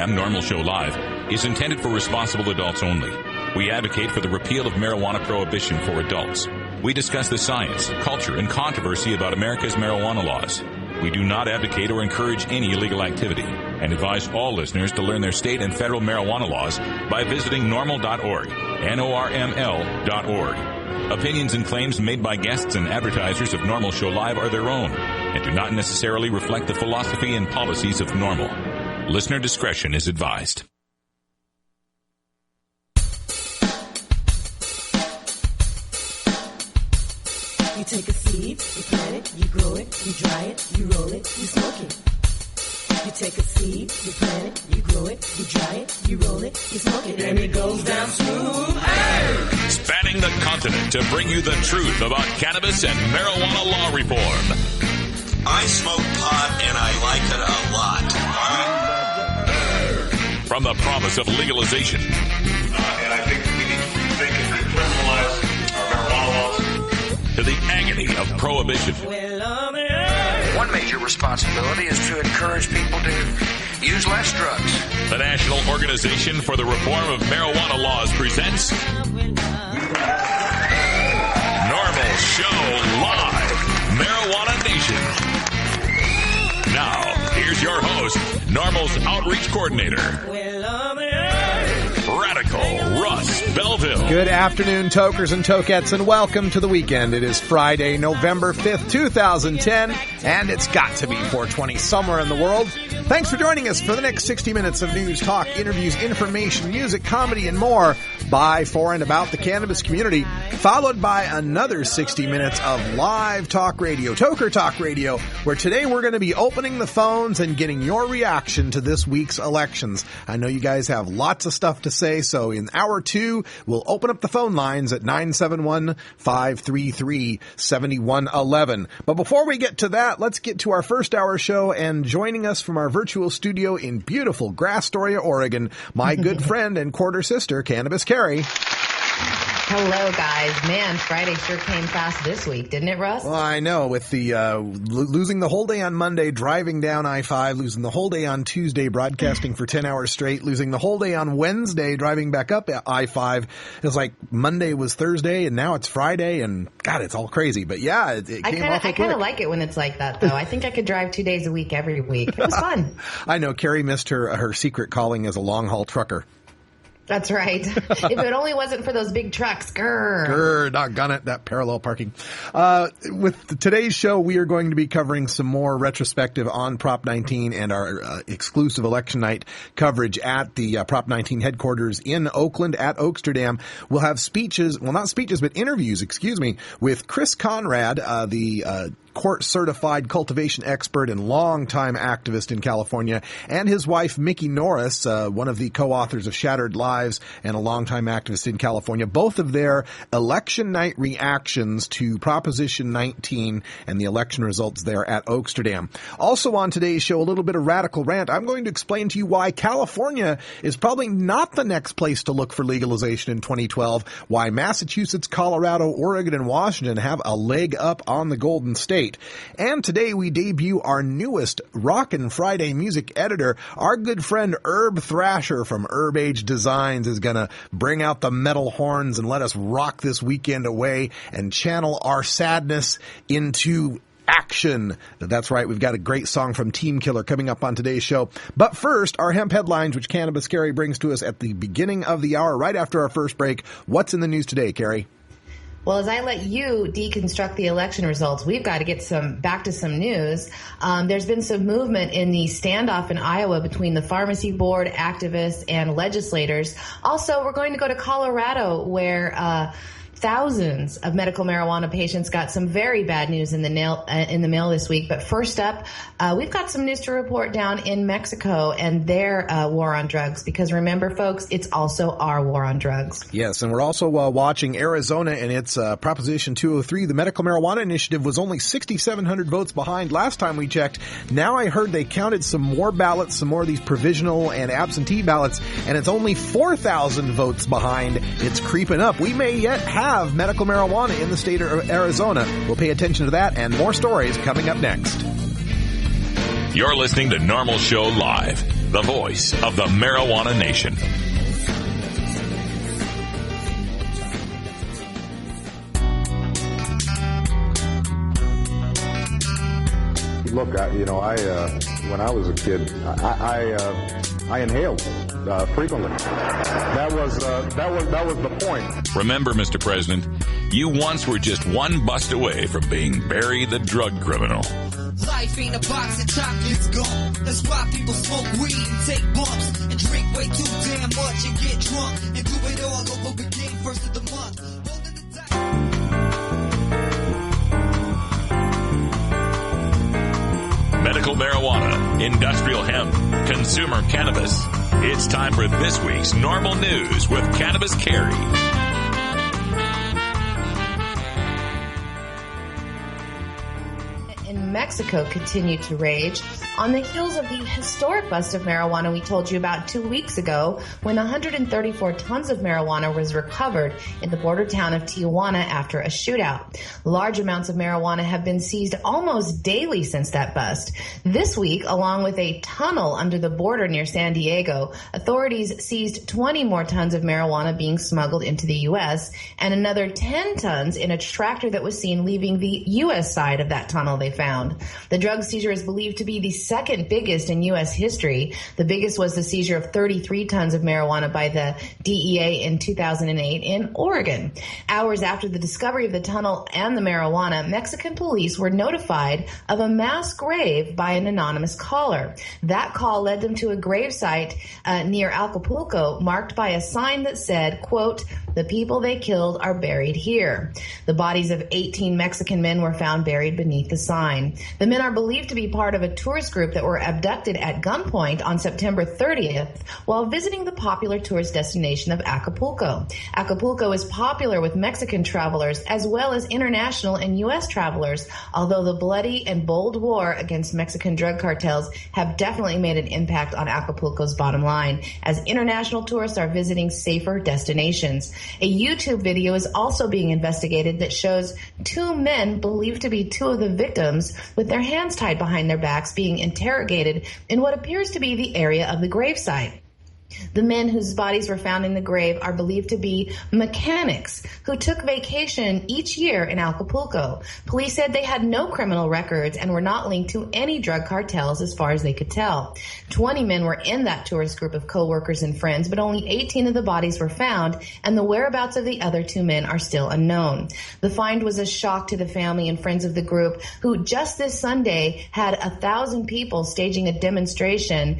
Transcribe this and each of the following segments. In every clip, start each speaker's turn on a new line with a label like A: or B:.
A: program, NORML Show Live, is intended for responsible adults only. We advocate for the repeal of marijuana prohibition for adults. We discuss the science, culture, and controversy about America's marijuana laws. We do not advocate or encourage any illegal activity and advise all listeners to learn their state and federal marijuana laws by visiting NORML.org, NORML.org. Opinions and claims made by guests and advertisers of NORML Show Live are their own and do not necessarily reflect the philosophy and policies of NORML. Listener discretion is advised.
B: You take a seed, you plant it, you grow it, you dry it, you roll it, you smoke it. You take a seed, you plant it, you grow it, you dry it, you roll it, you smoke it, and it goes down smooth. Hey!
A: Spanning the continent to bring you the truth about cannabis and marijuana law reform.
C: I smoke pot and I like it a lot.
A: From the promise of legalization.
D: And I think we need to rethink and decriminalize our marijuana laws.
A: To the agony of prohibition.
E: One major responsibility is to encourage people to use less drugs.
A: The National Organization for the Reform of Marijuana Laws presents NORML Show Live, Marijuana Nation. Now, here's your host, NORML's Outreach Coordinator, Radical Russ Belville.
F: Good afternoon, tokers and tokettes, and welcome to the weekend. It is Friday, November 5th, 2010, and it's got to be 420 somewhere in the world. Thanks for joining us for the next 60 minutes of news, talk, interviews, information, music, comedy, and more by, for, and about the cannabis community, followed by another 60 minutes of live talk radio, Toker Talk Radio, where today we're going to be opening the phones and getting your reaction to this week's elections. I know you guys have lots of stuff to say, so in hour two, we'll open up the phone lines at 971-533-7111. But before we get to that, let's get to our first hour show, and joining us from our virtual studio in beautiful Astoria, Oregon, my good friend and quarter sister, Cannabis Carrie.
G: Hello, guys. Man, Friday sure came fast this week, didn't it, Russ?
F: Well, I know, with the losing the whole day on Monday, driving down I-5, losing the whole day on Tuesday, broadcasting for 10 hours straight, losing the whole day on Wednesday, driving back up I-5. It was like Monday was Thursday, and now it's Friday, and God, it's all crazy. But yeah, it came off. I
G: kind of like it when it's like that, though. I think I could drive 2 days a week every week. It was fun.
F: I know. Carrie missed her secret calling as a long-haul trucker.
G: That's right. If it only wasn't for those big trucks. Grr,
F: doggone it, that parallel parking. With today's show, we are going to be covering some more retrospective on Prop 19 and our exclusive election night coverage at the Prop 19 headquarters in Oakland at Oaksterdam. We'll have interviews, with Chris Conrad, the court-certified cultivation expert and longtime activist in California, and his wife, Mickey Norris, one of the co-authors of Shattered Lives and a longtime activist in California, both of their election night reactions to Proposition 19 and the election results there at Oaksterdam. Also on today's show, a little bit of radical rant. I'm going to explain to you why California is probably not the next place to look for legalization in 2012, why Massachusetts, Colorado, Oregon, and Washington have a leg up on the Golden State. And today we debut our newest Rockin' Friday music editor. Our good friend Herb Thrasher from Herb Age Designs is going to bring out the metal horns and let us rock this weekend away and channel our sadness into action. That's right. We've got a great song from Team Killer coming up on today's show. But first, our hemp headlines, which Cannabis Carrie brings to us at the beginning of the hour, right after our first break. What's in the news today, Carrie?
G: Well, as I let you deconstruct the election results, we've got to get back to some news. There's been some movement in the standoff in Iowa between the pharmacy board, activists, and legislators. Also, we're going to go to Colorado, where thousands of medical marijuana patients got some very bad news in the mail this week. But first up, we've got some news to report down in Mexico and their war on drugs. Because remember, folks, it's also our war on drugs.
F: Yes, and we're also watching Arizona and its Proposition 203. The medical marijuana initiative was only 6,700 votes behind last time we checked. Now I heard they counted some more ballots, some more of these provisional and absentee ballots, and it's only 4,000 votes behind. It's creeping up. We may yet have medical marijuana in the state of Arizona. We'll pay attention to that and more stories coming up next.
A: You're listening to NORML Show Live, the voice of the marijuana nation.
H: Look, when I was a kid, I inhaled frequently. That was the point.
A: Remember, Mr. President, you once were just one bust away from being Barry the drug criminal.
I: Life ain't a box of chocolates gone. That's why people smoke weed and take bumps and drink way too damn much and get drunk and do it all over again first of the month.
A: Medical marijuana, industrial hemp, consumer cannabis. It's time for this week's NORML News with Cannabis Carrie.
G: In Mexico continue to rage on the heels of the historic bust of marijuana we told you about 2 weeks ago, when 134 tons of marijuana was recovered in the border town of Tijuana after a shootout. Large amounts of marijuana have been seized almost daily since that bust. This week, along with a tunnel under the border near San Diego, authorities seized 20 more tons of marijuana being smuggled into the U.S. and another 10 tons in a tractor that was seen leaving the U.S. side of that tunnel they found. The drug seizure is believed to be the second biggest in U.S. history. The biggest was the seizure of 33 tons of marijuana by the DEA in 2008 in Oregon. Hours after the discovery of the tunnel and the marijuana, Mexican police were notified of a mass grave by an anonymous caller. That call led them to a gravesite near Acapulco, marked by a sign that said, quote, "The people they killed are buried here." The bodies of 18 Mexican men were found buried beneath the sign. The men are believed to be part of a tourist group that were abducted at gunpoint on September 30th while visiting the popular tourist destination of Acapulco. Acapulco is popular with Mexican travelers as well as international and U.S. travelers, although the bloody and bold war against Mexican drug cartels have definitely made an impact on Acapulco's bottom line, as international tourists are visiting safer destinations. A YouTube video is also being investigated that shows two men believed to be two of the victims with their hands tied behind their backs being interrogated in what appears to be the area of the gravesite. The men whose bodies were found in the grave are believed to be mechanics who took vacation each year in Acapulco. Police said they had no criminal records and were not linked to any drug cartels as far as they could tell. 20 men were in that tourist group of co-workers and friends, but only 18 of the bodies were found, and the whereabouts of the other two men are still unknown. The find was a shock to the family and friends of the group, who just this Sunday had 1,000 people staging a demonstration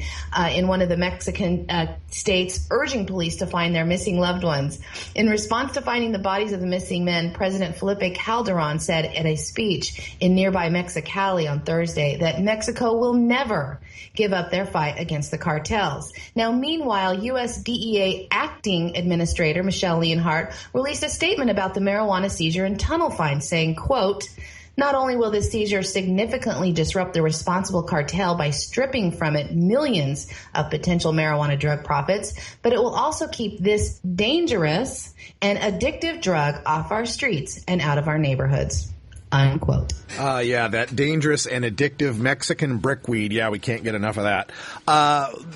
G: in one of the Mexican states, urging police to find their missing loved ones. In response to finding the bodies of the missing men, President Felipe Calderon said at a speech in nearby Mexicali on Thursday that Mexico will never give up their fight against the cartels. Now, meanwhile, U.S. DEA acting administrator Michelle Leonhardt released a statement about the marijuana seizure and tunnel find, saying, quote, "Not only will this seizure significantly disrupt the responsible cartel by stripping from it millions of potential marijuana drug profits, but it will also keep this dangerous and addictive drug off our streets and out of our neighborhoods." Unquote.
F: Yeah, that dangerous and addictive Mexican brickweed. Yeah, we can't get enough of that.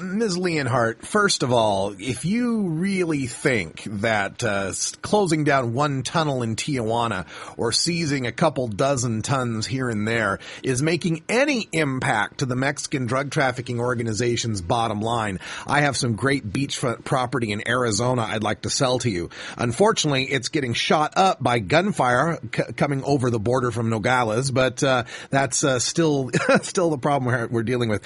F: Ms. Leonhardt, first of all, if you really think that closing down one tunnel in Tijuana or seizing a couple dozen tons here and there is making any impact to the Mexican drug trafficking organization's bottom line, I have some great beachfront property in Arizona I'd like to sell to you. Unfortunately, it's getting shot up by gunfire coming over the border from Nogales, but that's still the problem we're dealing with.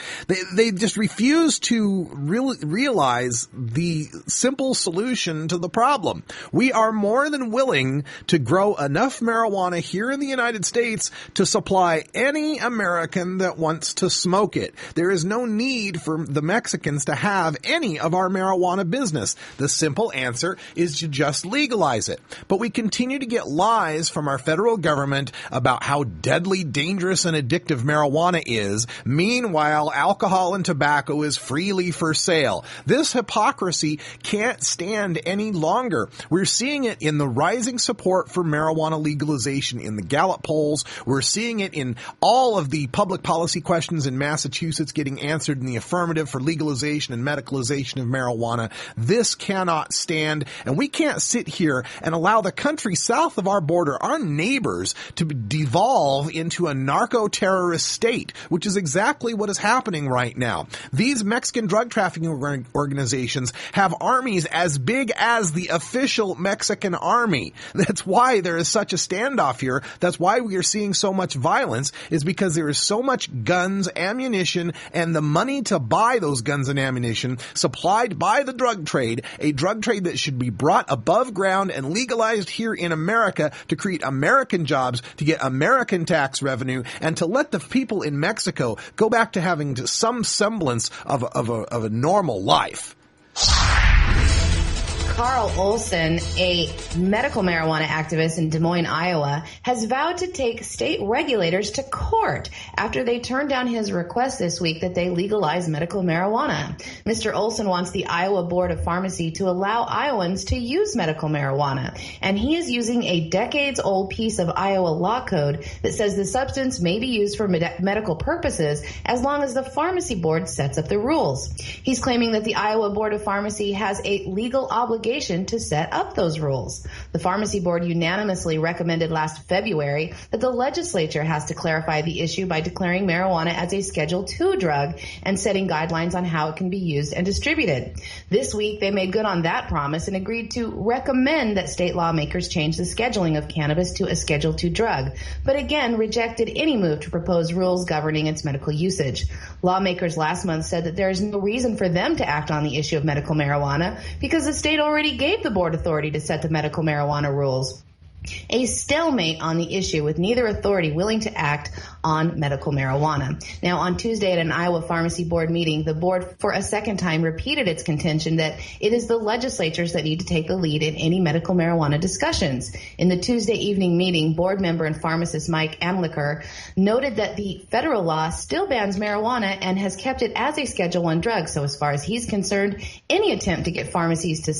F: They just refuse to realize the simple solution to the problem. We are more than willing to grow enough marijuana here in the United States to supply any American that wants to smoke it. There is no need for the Mexicans to have any of our marijuana business. The simple answer is to just legalize it. But we continue to get lies from our federal government about how deadly, dangerous, and addictive marijuana is. Meanwhile, alcohol and tobacco is freely for sale. This hypocrisy can't stand any longer. We're seeing it in the rising support for marijuana legalization in the Gallup polls. We're seeing it in all of the public policy questions in Massachusetts getting answered in the affirmative for legalization and medicalization of marijuana. This cannot stand, and we can't sit here and allow the country south of our border, our neighbors, to devolve into a narco-terrorist state, which is exactly what is happening right now. These Mexican drug trafficking organizations have armies as big as the official Mexican army. That's why there is such a standoff here. That's why we are seeing so much violence, is because there is so much guns, ammunition, and the money to buy those guns and ammunition supplied by the drug trade, a drug trade that should be brought above ground and legalized here in America to create American jobs, to get American tax revenue, and to let the people in Mexico go back to having some semblance of a normal life.
G: Carl Olson, a medical marijuana activist in Des Moines, Iowa, has vowed to take state regulators to court after they turned down his request this week that they legalize medical marijuana. Mr. Olson wants the Iowa Board of Pharmacy to allow Iowans to use medical marijuana, and he is using a decades-old piece of Iowa law code that says the substance may be used for medical purposes as long as the pharmacy board sets up the rules. He's claiming that the Iowa Board of Pharmacy has a legal obligation to set up those rules. The pharmacy board unanimously recommended last February that the legislature has to clarify the issue by declaring marijuana as a Schedule II drug and setting guidelines on how it can be used and distributed. This week, they made good on that promise and agreed to recommend that state lawmakers change the scheduling of cannabis to a Schedule II drug, but again rejected any move to propose rules governing its medical usage. Lawmakers last month said that there is no reason for them to act on the issue of medical marijuana because the state already gave the board authority to set the medical marijuana rules. A stalemate on the issue, with neither authority willing to act on medical marijuana. Now, on Tuesday at an Iowa Pharmacy Board meeting, the board for a second time repeated its contention that it is the legislatures that need to take the lead in any medical marijuana discussions. In the Tuesday evening meeting, board member and pharmacist Mike Amlicher noted that the federal law still bans marijuana and has kept it as a Schedule I drug. So as far as he's concerned, any attempt to get pharmacies to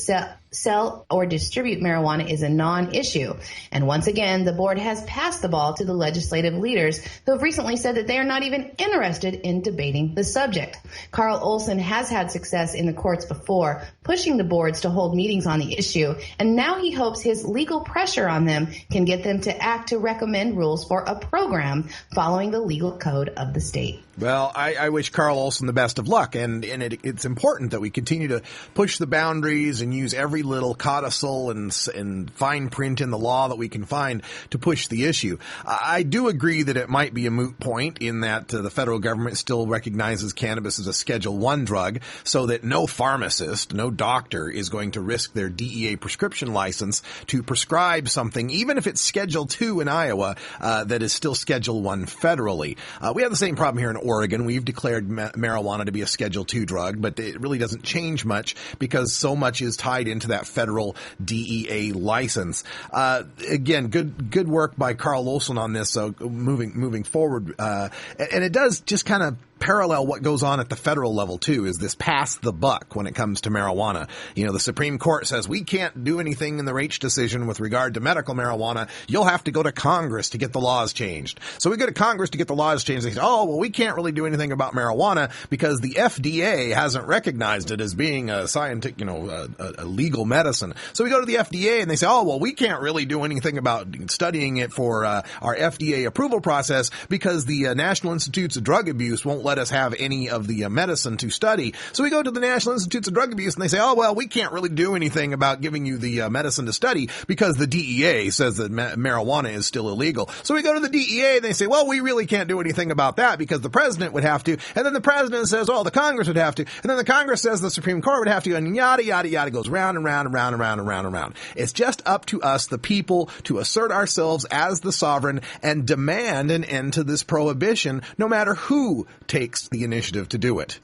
G: sell or distribute marijuana is a non-issue. And once again, the board has passed the ball to the legislative leaders who have recently said that they are not even interested in debating the subject. Carl Olson has had success in the courts before, pushing the boards to hold meetings on the issue, and now he hopes his legal pressure on them can get them to act to recommend rules for a program following the legal code of the state.
F: Well, I wish Carl Olson the best of luck, and it's important that we continue to push the boundaries and use every little codicil and fine print in the law that we can find to push the issue. I do agree that it might be a moot point in that the federal government still recognizes cannabis as a Schedule I drug, so that no pharmacist, no doctor is going to risk their DEA prescription license to prescribe something, even if it's Schedule II in Iowa, that is still Schedule I federally. We have the same problem here in Oregon. We've declared marijuana to be a Schedule II drug, but it really doesn't change much because so much is tied into that federal DEA license. Again, good work by Carl Olson on this. So moving forward, and it does just kind of parallel what goes on at the federal level too, is this pass the buck when it comes to marijuana. You know, the Supreme Court says we can't do anything in the Raich decision with regard to medical marijuana. You'll have to go to Congress to get the laws changed. So we go to Congress to get the laws changed. They say, oh, well, we can't really do anything about marijuana because the FDA hasn't recognized it as being a scientific, a legal medicine. So we go to the FDA and they say, oh, well, we can't really do anything about studying it for our FDA approval process because the National Institutes of Drug Abuse won't let us have any of the medicine to study. So we go to the National Institutes of Drug Abuse and they say, oh, well, we can't really do anything about giving you the medicine to study because the DEA says that marijuana is still illegal. So we go to the DEA and they say, well, we really can't do anything about that because the president would have to. And then the president says, oh, the Congress would have to. And then the Congress says the Supreme Court would have to. And yada, yada, yada goes round and round and round and round and round and round. It's just up to us, the people, to assert ourselves as the sovereign and demand an end to this prohibition, no matter who takes the initiative to do it.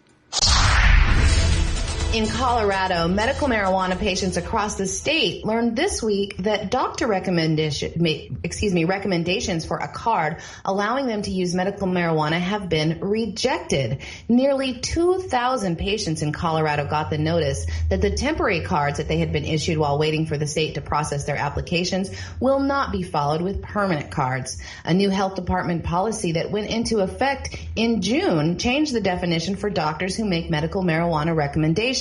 G: In Colorado, medical marijuana patients across the state learned this week that doctor recommendations for a card allowing them to use medical marijuana have been rejected. Nearly 2,000 patients in Colorado got the notice that the temporary cards that they had been issued while waiting for the state to process their applications will not be followed with permanent cards. A new health department policy that went into effect in June changed the definition for doctors who make medical marijuana recommendations,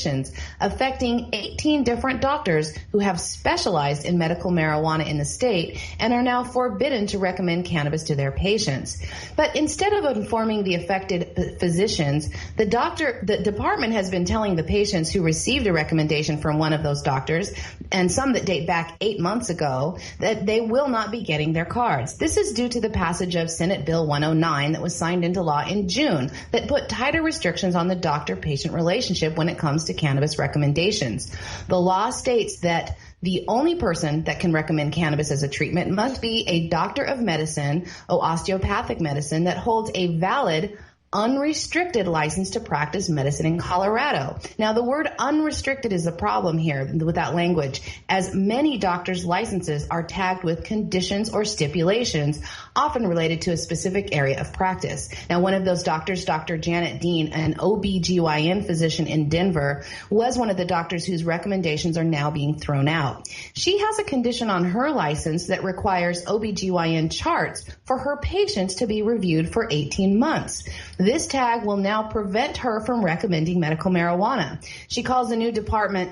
G: affecting 18 different doctors who have specialized in medical marijuana in the state and are now forbidden to recommend cannabis to their patients. But instead of informing the affected physicians, the department has been telling the patients who received a recommendation from one of those doctors, and some that date back 8 months ago, that they will not be getting their cards. This is due to the passage of Senate Bill 109 that was signed into law in June that put tighter restrictions on the doctor-patient relationship when it comes to cannabis recommendations. The law states that the only person that can recommend cannabis as a treatment must be a doctor of medicine or osteopathic medicine that holds a valid unrestricted license to practice medicine in Colorado. Now, the word unrestricted is a problem here with that language, as many doctors' licenses are tagged with conditions or stipulations, often related to a specific area of practice. Now, one of those doctors, Dr. Janet Dean, an OBGYN physician in Denver, was one of the doctors whose recommendations are now being thrown out. She has a condition on her license that requires OBGYN charts for her patients to be reviewed for 18 months. This tag will now prevent her from recommending medical marijuana. She calls the new development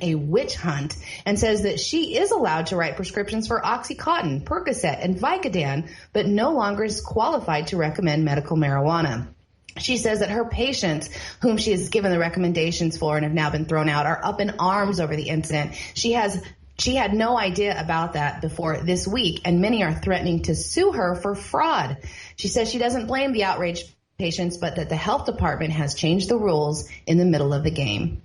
G: a witch hunt and says that she is allowed to write prescriptions for Oxycontin, Percocet, and Vicodin, but no longer is qualified to recommend medical marijuana. She says that her patients, whom she has given the recommendations for and have now been thrown out, are up in arms over the incident. She had no idea about that before this week, and many are threatening to sue her for fraud. She says she doesn't blame the outraged patients, but that the health department has changed the rules in the middle of the game.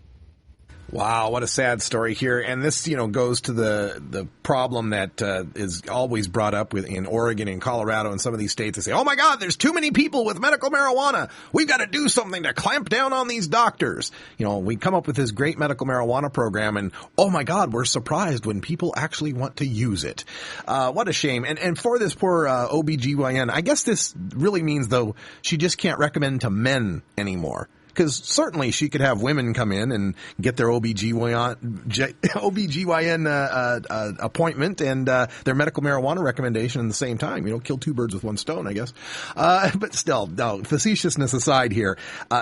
F: Wow, what a sad story here. And this, goes to the problem that is always brought up in Oregon and Colorado and some of these states. They say, oh my God, there's too many people with medical marijuana. We've got to do something to clamp down on these doctors. We come up with this great medical marijuana program and, oh my God, we're surprised when people actually want to use it. What a shame. And for this poor OBGYN, I guess this really means, though, she just can't recommend to men anymore. Because certainly she could have women come in and get their OBGYN appointment and their medical marijuana recommendation at the same time. Kill two birds with one stone, I guess. But still, no, facetiousness aside here,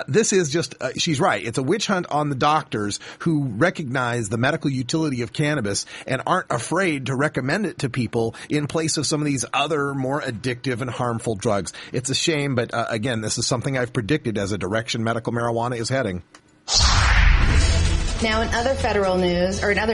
F: this is just, she's right. It's a witch hunt on the doctors who recognize the medical utility of cannabis and aren't afraid to recommend it to people in place of some of these other more addictive and harmful drugs. It's a shame, but again, this is something I've predicted as a direction medical marijuana is heading.
G: Now, in other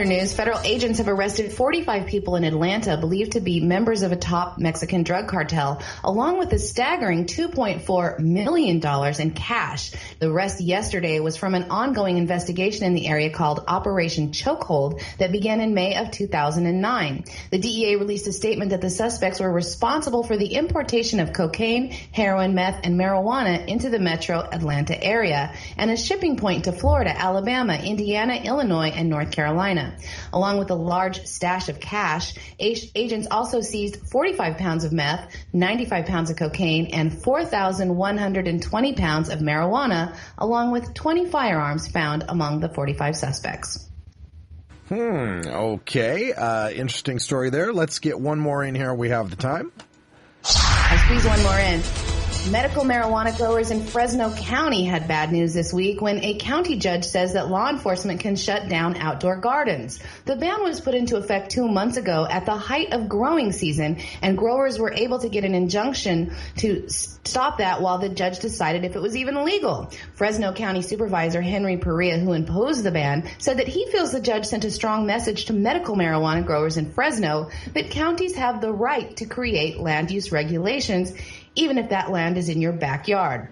G: news, federal agents have arrested 45 people in Atlanta believed to be members of a top Mexican drug cartel, along with a staggering $2.4 million in cash. The arrest yesterday was from an ongoing investigation in the area called Operation Chokehold that began in May of 2009. The DEA released a statement that the suspects were responsible for the importation of cocaine, heroin, meth, and marijuana into the metro Atlanta area and a shipping point to Florida, Alabama, Indiana, Illinois, and North Carolina. Along with a large stash of cash, agents also seized 45 pounds of meth, 95 pounds of cocaine, and 4,120 pounds of marijuana, along with 20 firearms found among the 45 suspects.
F: Okay. Interesting story there. Let's get one more in here. We have the time.
G: I'll squeeze one more in. Medical marijuana growers in Fresno County had bad news this week when a county judge says that law enforcement can shut down outdoor gardens. The ban was put into effect 2 months ago at the height of growing season, and growers were able to get an injunction to stop that while the judge decided if it was even legal. Fresno County Supervisor Henry Perea, who imposed the ban, said that he feels the judge sent a strong message to medical marijuana growers in Fresno that counties have the right to create land use regulations, even if that land is in your backyard.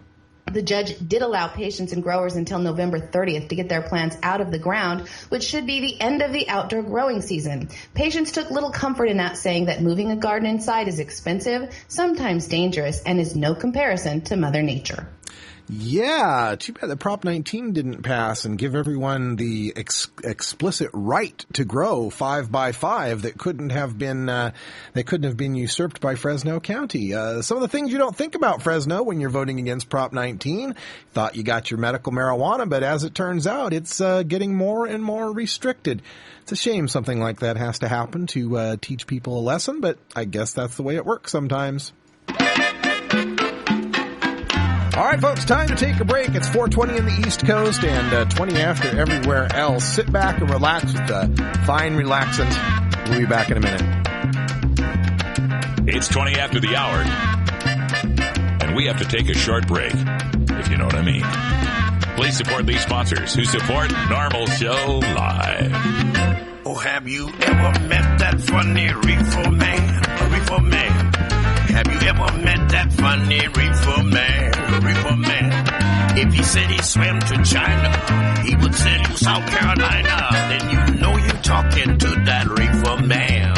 G: The judge did allow patients and growers until November 30th to get their plants out of the ground, which should be the end of the outdoor growing season. Patients took little comfort in that, saying that moving a garden inside is expensive, sometimes dangerous, and is no comparison to Mother Nature.
F: Yeah, too bad that Prop 19 didn't pass and give everyone the explicit right to grow 5 by 5 that couldn't have been usurped by Fresno County. Some of the things you don't think about Fresno when you're voting against Prop 19. Thought you got your medical marijuana, but as it turns out, it's getting more and more restricted. It's a shame something like that has to happen to teach people a lesson, but I guess that's the way it works sometimes. All right, folks, time to take a break. It's 4:20 in the East Coast and 20 after everywhere else. Sit back and relax with the fine relaxant. We'll be back in a minute.
A: It's 20 after the hour, and we have to take a short break, if you know what I mean. Please support these sponsors who support NORML Show Live.
J: Oh, have you ever met that funny reefer man? A reefer man. Have you ever met that funny reefer man? A reefer man. If he said he swam to China, he would send you South Carolina. Then you know you're talking to that reefer man.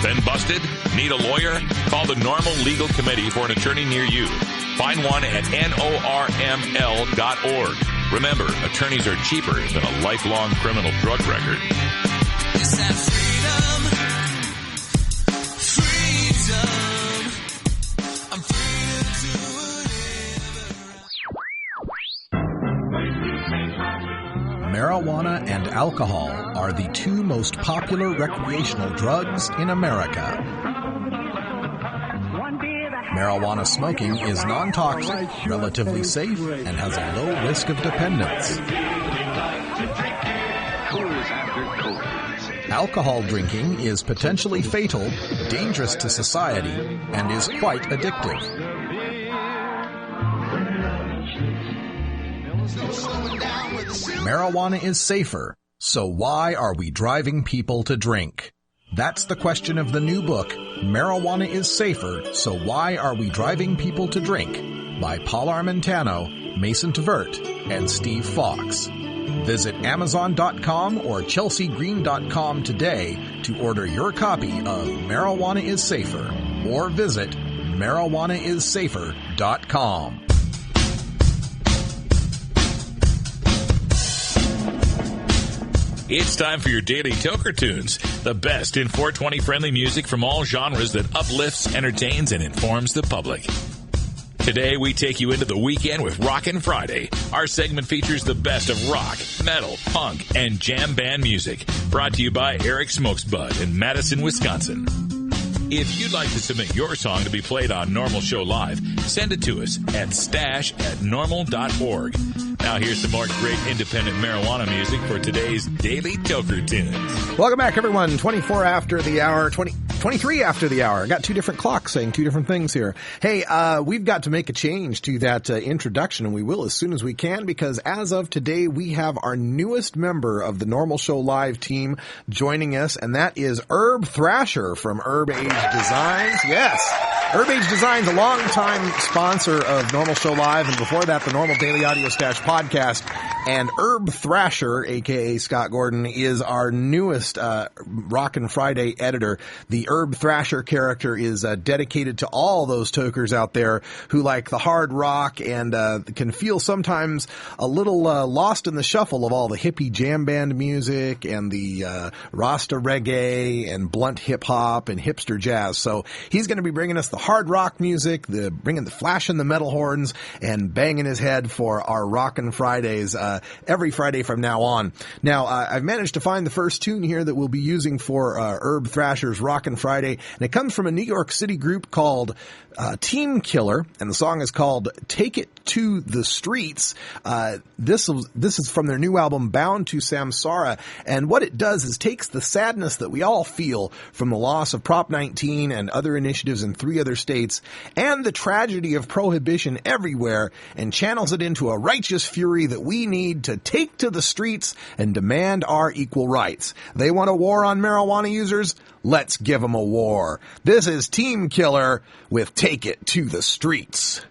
A: Been busted? Need a lawyer? Call the NORML Legal Committee for an attorney near you. Find one at NORML.org. Remember, attorneys are cheaper than a lifelong criminal drug record.
I: It's that freedom. I'm free to do
K: Marijuana and alcohol are the two most popular recreational drugs in America. Marijuana smoking is non-toxic, relatively safe, and has a low risk of dependence. Alcohol drinking is potentially fatal, dangerous to society, and is quite addictive. Marijuana is safer, so why are we driving people to drink? That's the question of the new book, Marijuana is Safer, So Why Are We Driving People to Drink? By Paul Armentano, Mason Tvert, and Steve Fox. Visit Amazon.com or ChelseaGreen.com today to order your copy of Marijuana is Safer, or visit MarijuanaIsSafer.com.
A: It's time for your daily Toker Tunes, the best in 420 friendly music from all genres that uplifts, entertains, and informs the public. Today, we take you into the weekend with Rockin' Friday. Our segment features the best of rock, metal, punk, and jam band music. Brought to you by Eric Smokes Bud in Madison, Wisconsin. If you'd like to submit your song to be played on NORML Show Live, send it to us at stash@norml.org. Now here's some more great independent marijuana music for today's Daily Toker Tunes.
F: Welcome back, everyone. 24 after the hour, 23 after the hour. I got two different clocks saying two different things here. Hey, we've got to make a change to that introduction, and we will as soon as we can, because as of today, we have our newest member of the NORML Show Live team joining us, and that is Herb Thrasher from Herb Age Designs. Yes, Herb Age Designs, a long-time sponsor of NORML Show Live, and before that, the NORML Daily Audio Stash podcast. And Herb Thrasher, a.k.a. Scott Gordon, is our newest Rockin' Friday editor. The Herb Thrasher character is dedicated to all those tokers out there who like the hard rock and can feel sometimes a little lost in the shuffle of all the hippie jam band music and the Rasta reggae and blunt hip-hop and hipster jazz. So he's going to be bringing us the hard rock music, bringing the flashing the metal horns, and banging his head for our Rockin' Fridays every Friday from now on. Now, I've managed to find the first tune here that we'll be using for Herb Thrasher's Rockin' Friday, and it comes from a New York City group called Team Killer, and the song is called Take It to the Streets. This is from their new album Bound to Samsara, and what it does is takes the sadness that we all feel from the loss of Prop 19 and other initiatives in 3 other states, and the tragedy of prohibition everywhere, and channels it into a righteous fury that we need to take to the streets and demand our equal rights. They want a war on marijuana users? Let's give them a war. This is Team Killer with Take It to the Streets.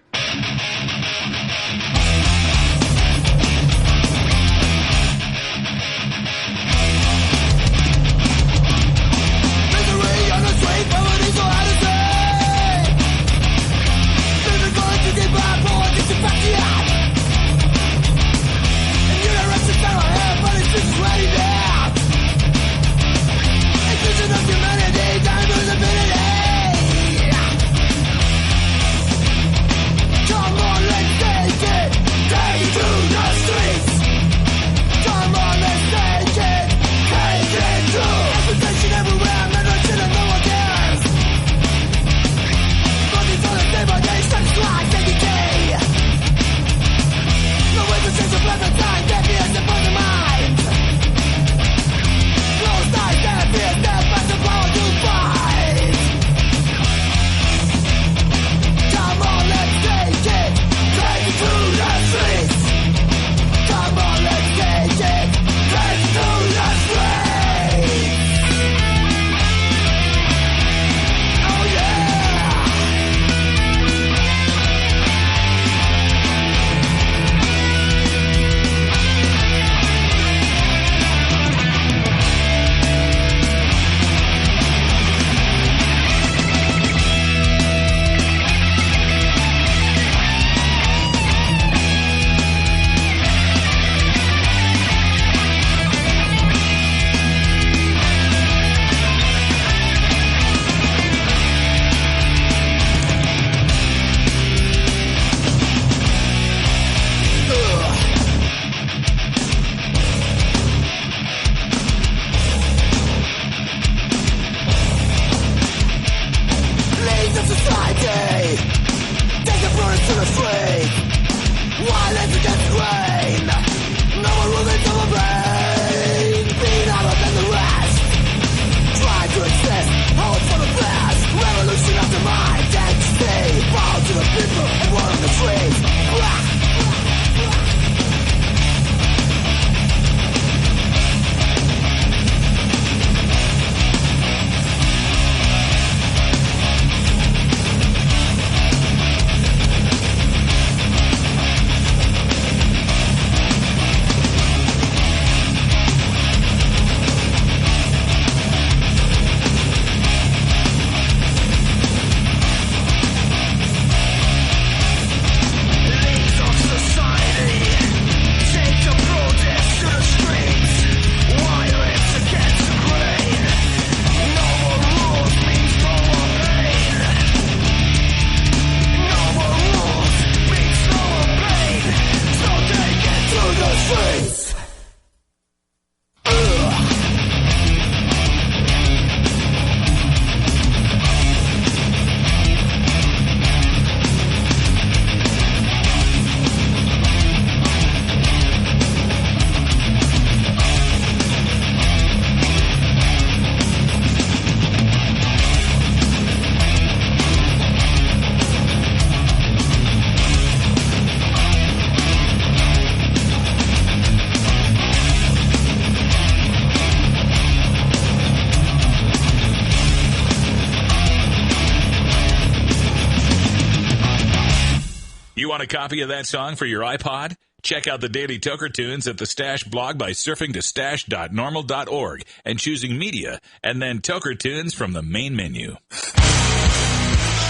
A: You want a copy of that song for your iPod? Check out the Daily Toker Tunes at the Stash blog by surfing to stash.normal.org and choosing Media, and then Toker Tunes from the main menu.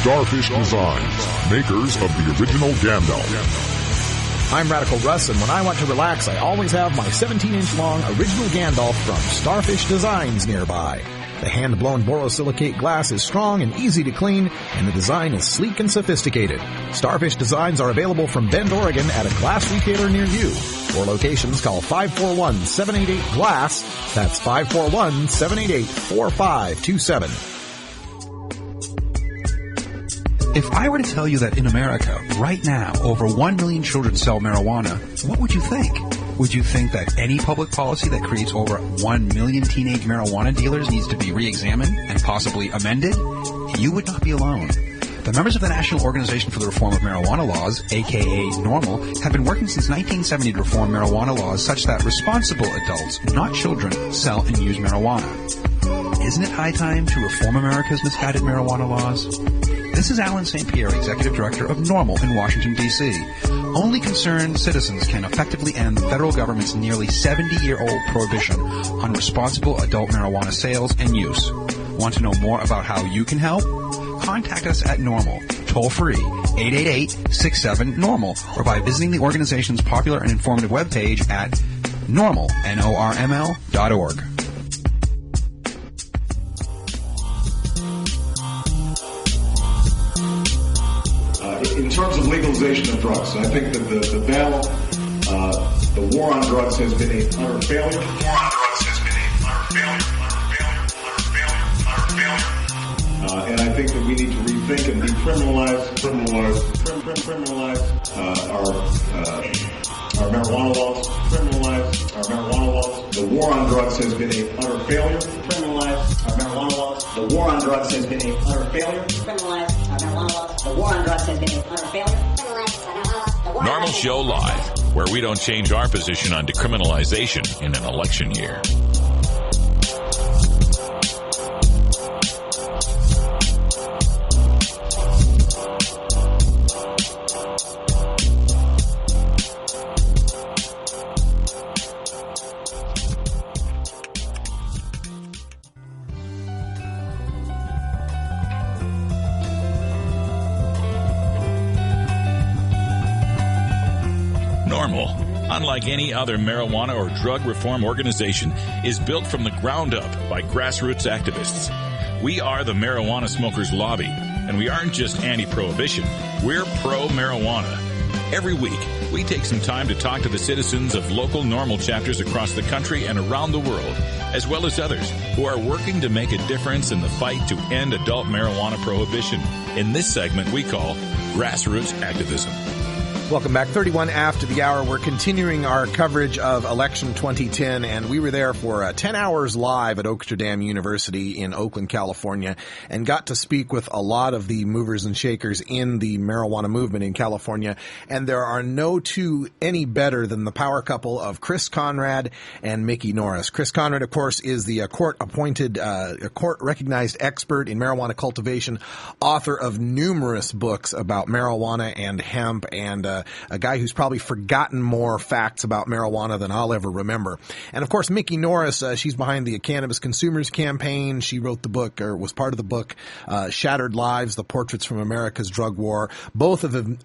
L: Starfish Designs, makers of the original Gandalf.
K: I'm Radical Russ, and when I want to relax, I always have my 17-inch long original Gandalf from Starfish Designs nearby. The hand-blown borosilicate glass is strong and easy to clean, and the design is sleek and sophisticated. Starfish Designs are available from Bend, Oregon at a glass retailer near you. For locations, call 541-788-GLASS. That's 541-788-4527.
M: If I were to tell you that in America, right now, over 1 million children sell marijuana, what would you think? Would you think that any public policy that creates over 1 million teenage marijuana dealers needs to be re-examined and possibly amended? You would not be alone. The members of the National Organization for the Reform of Marijuana Laws, aka NORML, have been working since 1970 to reform marijuana laws such that responsible adults, not children, sell and use marijuana. Isn't it high time to reform America's misguided marijuana laws? This is Alan St. Pierre, Executive Director of NORML in Washington, D.C. Only concerned citizens can effectively end the federal government's nearly 70-year-old prohibition on responsible adult marijuana sales and use. Want to know more about how you can help? Contact us at NORML, toll-free, 888-67-NORML, or by visiting the organization's popular and informative webpage at NORML, NORML.org.
D: In terms of legalization of drugs, I think that the battle, the war on drugs has been a utter failure. The war on drugs has been a utter failure. And I think that we need to rethink and decriminalize our marijuana laws. Criminalize our marijuana laws. The war on drugs has been a utter failure. Criminalize our marijuana laws. The war on drugs has been a utter failure. Criminalize our marijuana laws. The war on drugs has been a utter failure.
A: NORML Show Live, where we don't change our position on decriminalization in an election year. NORML, unlike any other marijuana or drug reform organization, is built from the ground up by grassroots activists. We are the Marijuana Smokers Lobby, and we aren't just anti-prohibition, we're pro-marijuana. Every week, we take some time to talk to the citizens of local NORML chapters across the country and around the world, as well as others who are working to make a difference in the fight to end adult marijuana prohibition. In this segment, we call Grassroots Activism.
F: Welcome back. 31 after the hour. We're continuing our coverage of election 2010, and we were there for 10 hours live at Oaksterdam University in Oakland, California, and got to speak with a lot of the movers and shakers in the marijuana movement in California. And there are no two any better than the power couple of Chris Conrad and Mickey Norris. Chris Conrad, of course, is the court-appointed, court-recognized expert in marijuana cultivation, author of numerous books about marijuana and hemp, and a guy who's probably forgotten more facts about marijuana than I'll ever remember. And of course, Mickey Norris, she's behind the Cannabis Consumers Campaign. She wrote the book, or was part of the book, Shattered Lives, The Portraits from America's Drug War. Both of them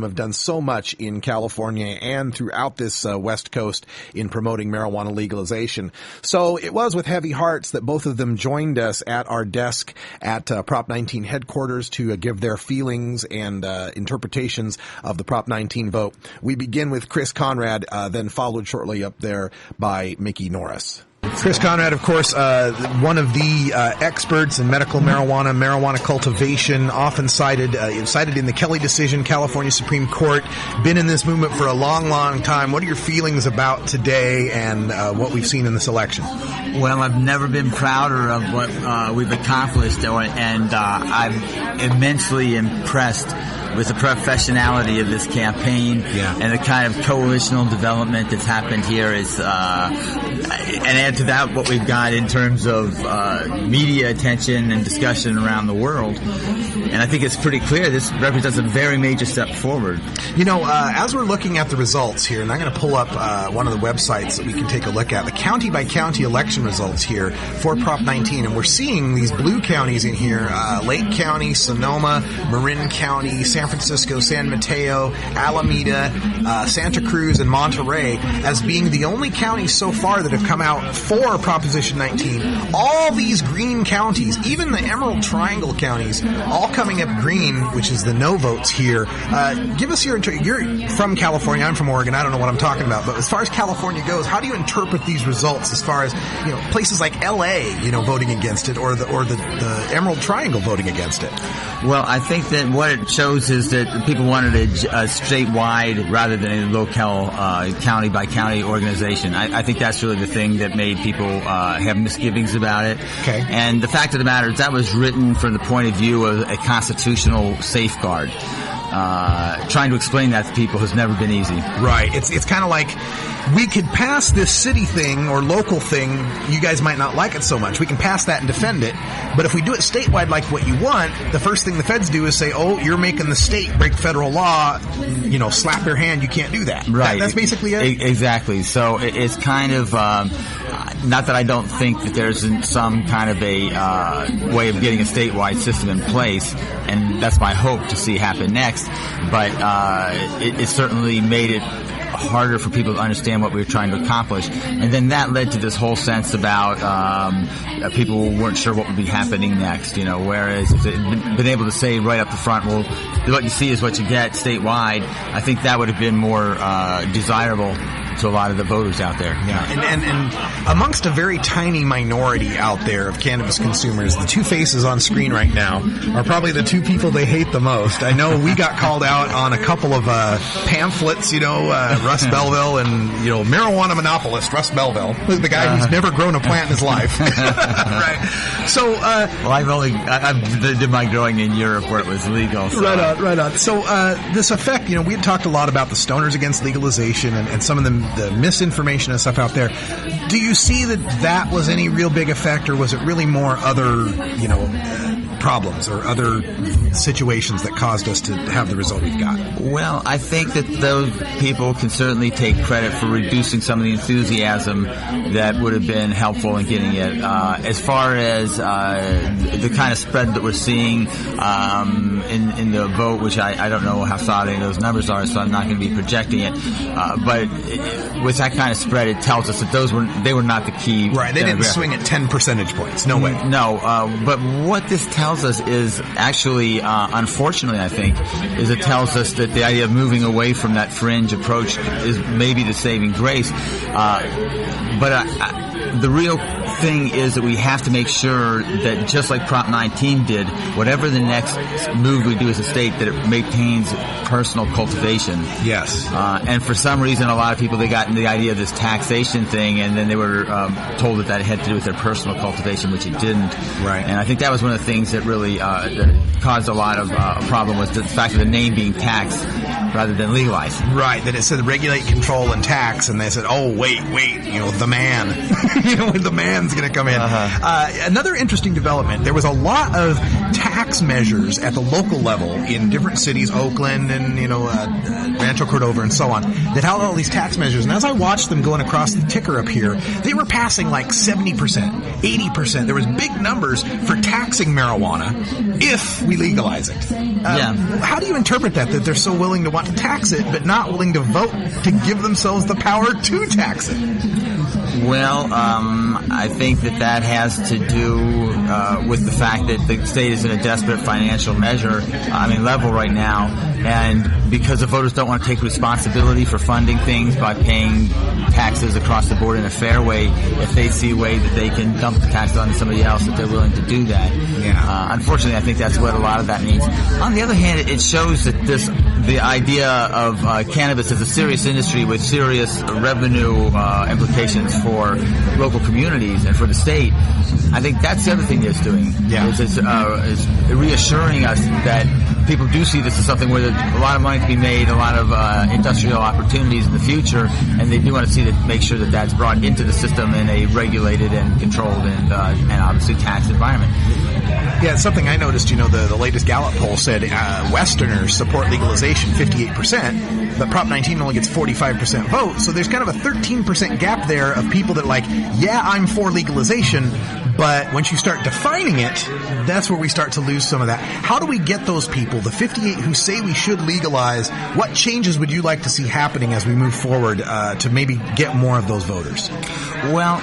F: have done so much in California and throughout this West Coast in promoting marijuana legalization. So it was with heavy hearts that both of them joined us at our desk at Prop 19 headquarters to give their feelings and interpretations of the Prop 19 vote. We begin with Chris Conrad, then followed shortly up there by Mickey Norris. Chris Conrad, of course, one of the experts in medical marijuana cultivation, often cited in the Kelly decision, California Supreme Court, been in this movement for a long, long time. What are your feelings about today and what we've seen in this election?
N: Well, I've never been prouder of what we've accomplished, and I'm immensely impressed with the professionality of this campaign and the kind of coalitional development that's happened here is, and add to that what we've got in terms of media attention and discussion around the world. And I think it's pretty clear this represents a very major step forward.
F: As we're looking at the results here, and I'm going to pull up one of the websites that we can take a look at, the county-by-county election results here for Prop 19, and we're seeing these blue counties in here, Lake County, Sonoma, Marin County, San Francisco, San Mateo, Alameda, Santa Cruz, and Monterey as being the only counties so far that have come out for Proposition 19. All these green counties, even the Emerald Triangle counties, all coming up green, which is the no votes here. Give us you're from California, I'm from Oregon, I don't know what I'm talking about, but as far as California goes, how do you interpret these results as far as, places like LA, voting against it, or the Emerald Triangle voting against it?
N: Well, I think that what it shows is that people wanted a statewide rather than a local county-by-county organization. I think that's really the thing that made people have misgivings about it.
F: Okay.
N: And the fact of the matter is that was written from the point of view of a constitutional safeguard. Trying to explain that to people has never been easy.
F: Right. It's kind of like, we could pass this city thing or local thing, you guys might not like it so much. We can pass that and defend it. But if we do it statewide like what you want, the first thing the feds do is say, oh, you're making the state break federal law, slap your hand, you can't do that.
N: Right.
F: That's basically it?
N: Exactly. So it's kind of, not that I don't think that there's some kind of a way of getting a statewide system in place, and that's my hope to see happen next, but it certainly made it harder for people to understand what we were trying to accomplish. And then that led to this whole sense about people weren't sure what would be happening next, whereas if they'd been able to say right up the front, well, what you see is what you get statewide, I think that would have been more desirable to a lot of the voters out there.
F: Yeah, and amongst a very tiny minority out there of cannabis consumers, the two faces on screen right now are probably the two people they hate the most. I know we got called out on a couple of pamphlets, Russ Belville and, marijuana monopolist Russ Belville, the guy who's never grown a plant in his life. Right. So,
N: well, I did my growing in Europe where it was legal. So.
F: Right on. So, this effect, we had talked a lot about the stoners against legalization and some of the misinformation and stuff out there. Do you see that was any real big effect, or was it really more other, problems or other situations that caused us to have the result we've got?
N: Well, I think that those people can certainly take credit for reducing some of the enthusiasm that would have been helpful in getting it. As far as the kind of spread that we're seeing in the vote, which I don't know how solid any of those numbers are, so I'm not going to be projecting it. But with that kind of spread, it tells us that they were not the key.
F: Right, they didn't swing at 10 percentage points. No way.
N: No, but what this tells us is actually, unfortunately, I think, is it tells us that the idea of moving away from that fringe approach is maybe the saving grace. But the real thing is that we have to make sure that just like Prop 19 did, whatever the next move we do as a state, that it maintains personal cultivation.
F: Yes.
N: And for some reason, a lot of people, they got the idea of this taxation thing, and then they were told that had to do with their personal cultivation, which it didn't.
F: Right.
N: And I think that was one of the things that really caused a lot of problem, was the fact of the name being taxed rather than legalized.
F: Right. That it said regulate, control, and tax, and they said, oh, wait, the man. The man's going to come in. Another interesting development, there was a lot of tax measures at the local level in different cities, Oakland and, Rancho Cordova and so on, that had all these tax measures. And as I watched them going across the ticker up here, they were passing like 70%, 80%. There was big numbers for taxing marijuana if we legalize it. How do you interpret that they're so willing to want to tax it, but not willing to vote to give themselves the power to tax it?
N: Well, I think that has to do with the fact that the state is in a desperate financial level right now, and because the voters don't want to take responsibility for funding things by paying taxes across the board in a fair way, if they see a way that they can dump the tax on somebody else, that they're willing to do that. Unfortunately, I think that's what a lot of that means. On the other hand, it shows that the idea of cannabis as a serious industry with serious revenue implications for local communities and for the state, I think that's the other thing it's doing.
F: Yeah.
N: Is reassuring us that people do see this as something where there's a lot of money to be made, a lot of industrial opportunities in the future, and they do want to see that, make sure that that's brought into the system in a regulated and controlled and obviously taxed environment.
K: Yeah, it's something I noticed, the latest Gallup poll said Westerners support legalization 58%, but Prop 19 only gets 45% vote, so there's kind of a 13% gap there of people that I'm for legalization, but once you start defining it, that's where we start to lose some of that. How do we get those people, the 58 who say we should legalize, what changes would you like to see happening as we move forward to maybe get more of those voters?
N: Well,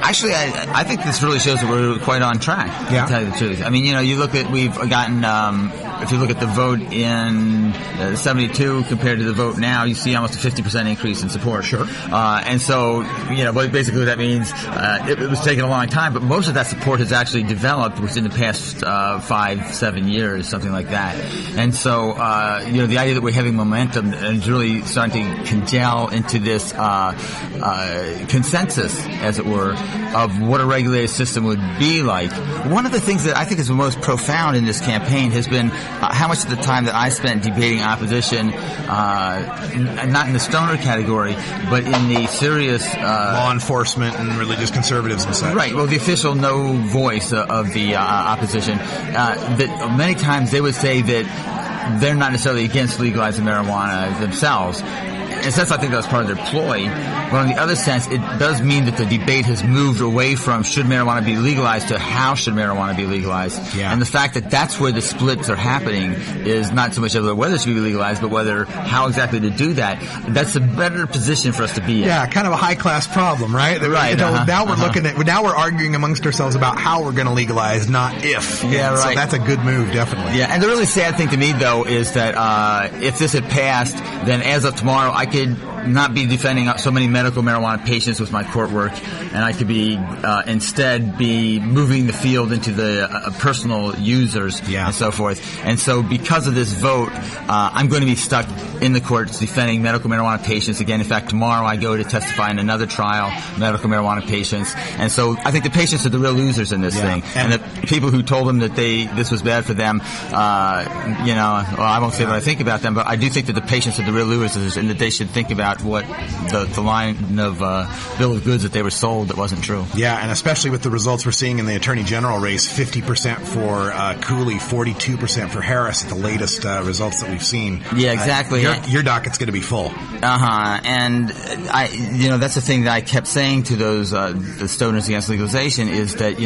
N: actually, I think this really shows that we're quite on track, to tell you the truth. I mean, you look at, we've gotten, if you look at the vote in 72 compared to the vote now, you see almost a 50% increase in support.
F: Sure.
N: And so, basically what that means, it was taking a long time, but most of that support has actually developed within the past 5-7 years, something like that. And so, the idea that we're having momentum is really starting to congeal into this consensus, as it were, of what a regulated system would be like. One of the things that I think is the most profound in this campaign has been how much of the time that I spent debating opposition, not in the stoner category, but in the serious
K: law enforcement and religious conservatives and such.
N: Right. Well, the official no voice of the opposition. That many times they would say that they're not necessarily against legalizing marijuana themselves. In a sense, I think that was part of their ploy. But on the other sense, it does mean that the debate has moved away from should marijuana be legalized to how should marijuana be legalized.
F: Yeah.
N: And the fact that that's where the splits are happening is not so much of whether it should be legalized, but how exactly to do that. That's a better position for us to be in.
F: Yeah, kind of a high-class problem, right?
N: Right.
F: Now we're arguing amongst ourselves about how we're going to legalize, not if.
N: Yeah, right.
F: So that's a good move, definitely.
N: Yeah, and the really sad thing to me, though, is that if this had passed, then as of tomorrow, I could not be defending so many medical marijuana patients with my court work, and I could be instead be moving the field into the personal users and so forth. And so because of this vote, I'm going to be stuck in the courts defending medical marijuana patients again. In fact, tomorrow I go to testify in another trial, medical marijuana patients. And so I think the patients are the real losers in this thing. And the people who told them that this was bad for them, I won't say what I think about them, but I do think that the patients are the real losers and that they should think about what the line of bill of goods that they were sold that wasn't true.
K: Yeah, and especially with the results we're seeing in the Attorney General race, 50% for Cooley, 42% for Harris at the latest results that we've seen.
N: Yeah, exactly.
K: Your docket's going to be full.
N: And that's the thing that I kept saying to those the stoners against legalization is that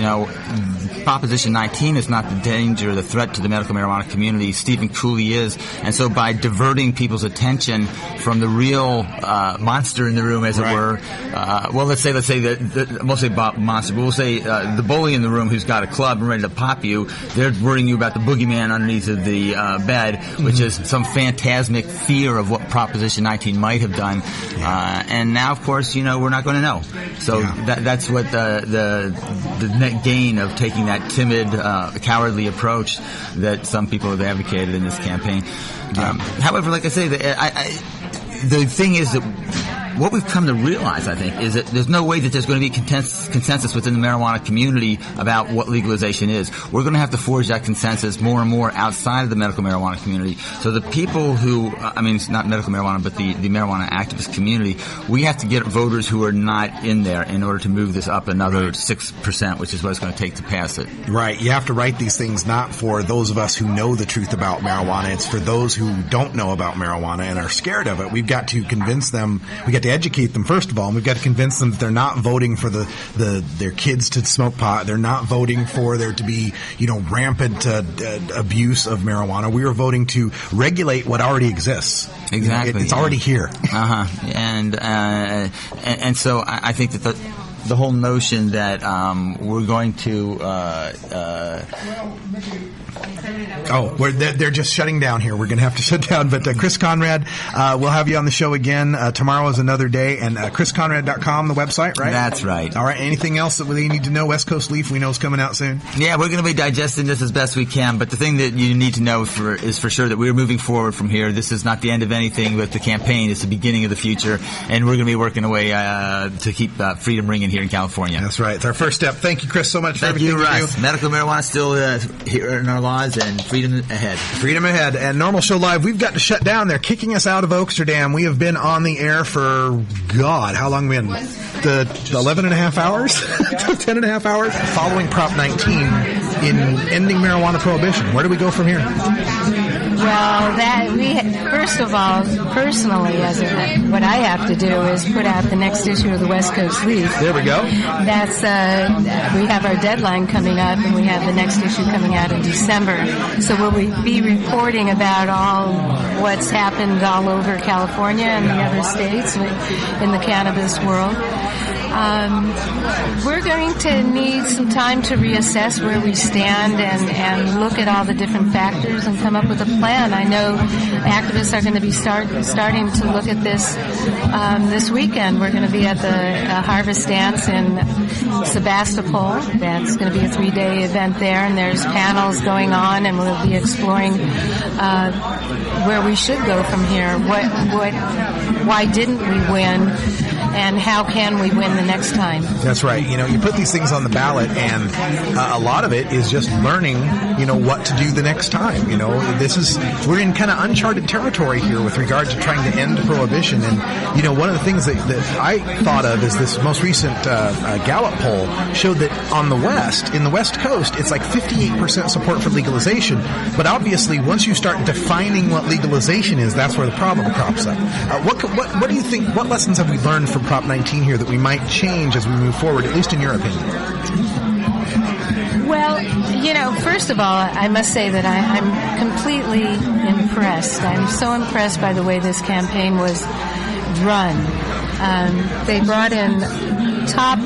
N: Proposition 19 is not the danger, the threat to the medical marijuana community. Stephen Cooley is, and so by diverting people's attention from the real monster in the room, as it were. Let's say that mostly monster, but we'll say the bully in the room who's got a club and ready to pop you. They're worrying you about the boogeyman underneath of the bed, which is some phantasmic fear of what Proposition 19 might have done. And now, of course, we're not going to know. So that's what the net gain of taking that timid, cowardly approach that some people have advocated in this campaign. However, like I say, the thing is that what we've come to realize, I think, is that there's no way that there's going to be consensus within the marijuana community about what legalization is. We're going to have to forge that consensus more and more outside of the medical marijuana community. So the people who, it's not medical marijuana, but the marijuana activist community, we have to get voters who are not in there in order to move this up another 6%, which is what it's going to take to pass it.
K: Right. You have to write these things not for those of us who know the truth about marijuana. It's for those who don't know about marijuana and are scared of it. We've got to convince them. We got to educate them, first of all, and we've got to convince them that they're not voting for their kids to smoke pot. They're not voting for there to be, rampant abuse of marijuana. We are voting to regulate what already exists.
N: Exactly.
K: It's already here.
N: And so I think that the whole notion that we're going to
F: Oh, they're just shutting down here. We're going to have to shut down. But Chris Conrad, we'll have you on the show again. Tomorrow is another day. And chrisconrad.com, the website, right?
N: That's right.
F: All right. Anything else that we need to know? West Coast Leaf, we know is coming out soon.
N: Yeah, we're going to be digesting this as best we can. But the thing that you need to know is for sure that we're moving forward from here. This is not the end of anything with the campaign. It's the beginning of the future. And we're going to be working away to keep freedom ringing here in California.
F: That's right. It's our first step. Thank you, Chris, so much for everything
N: you, Russ.
F: you do.
N: Medical marijuana is still here in our laws, and freedom ahead.
F: Freedom ahead. And Normal Show Live, we've got to shut down. They're kicking us out of Oaksterdam. We have been on the air for, God, how long have we been? The 11 and a half hours? 10 and a half hours? Following Prop 19 in ending marijuana prohibition. Where do we go from here?
O: Well, first of all, personally, what I have to do is put out the next issue of the West Coast Leaf.
F: There we go.
O: That's we have our deadline coming up, and we have the next issue coming out in December. So we'll be reporting about all what's happened all over California and the other states in the cannabis world. We're going to need some time to reassess where we stand and look at all the different factors and come up with a plan. I know activists are going to be starting to look at this weekend. We're going to be at the Harvest Dance in Sebastopol. That's going to be a 3-day event there, and there's panels going on, and we'll be exploring where we should go from here. Why didn't we win? And how can we win the next time?
F: That's right. You put these things on the ballot, and a lot of it is just learning, what to do the next time. We're in kind of uncharted territory here with regard to trying to end prohibition. And, one of the things that I thought of is this most recent Gallup poll showed that in the West Coast, it's like 58% support for legalization. But obviously, once you start defining what legalization is, that's where the problem crops up. What do you think? What lessons have we learned from Prop 19 here that we might change as we move forward, at least in your opinion?
O: Well, first of all, I must say that I'm completely impressed. I'm so impressed by the way this campaign was run. They brought in top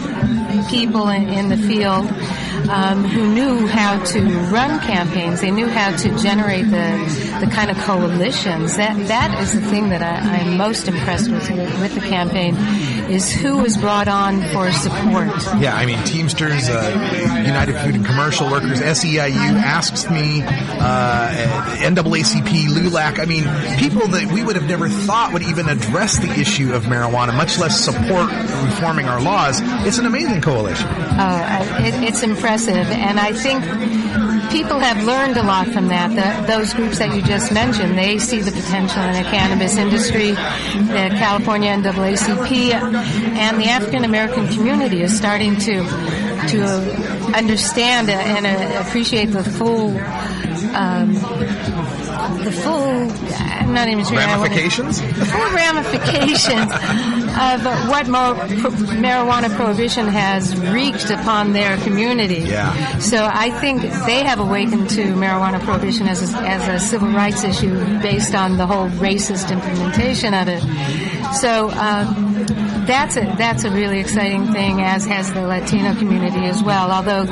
O: people in the field who knew how to run campaigns. They knew how to generate the kind of coalitions. That is the thing that I'm most impressed with the campaign, is who was brought on for support.
F: Yeah, I mean, Teamsters, United Food and Commercial Workers, SEIU, Asks Me, NAACP, LULAC. I mean, people that we would have never thought would even address the issue of marijuana, much less support reforming our laws. It's an amazing coalition.
O: It's impressive, and I think people have learned a lot from that. Those groups that you just mentioned, they see the potential in the cannabis industry. The California NAACP and the African American community is starting to understand and appreciate the full. I'm not even sure.
F: Ramifications?
O: The full ramifications of what marijuana prohibition has wreaked upon their community.
F: Yeah.
O: So I think they have awakened to marijuana prohibition as a civil rights issue based on the whole racist implementation of it. So that's a really exciting thing, as has the Latino community as well. Although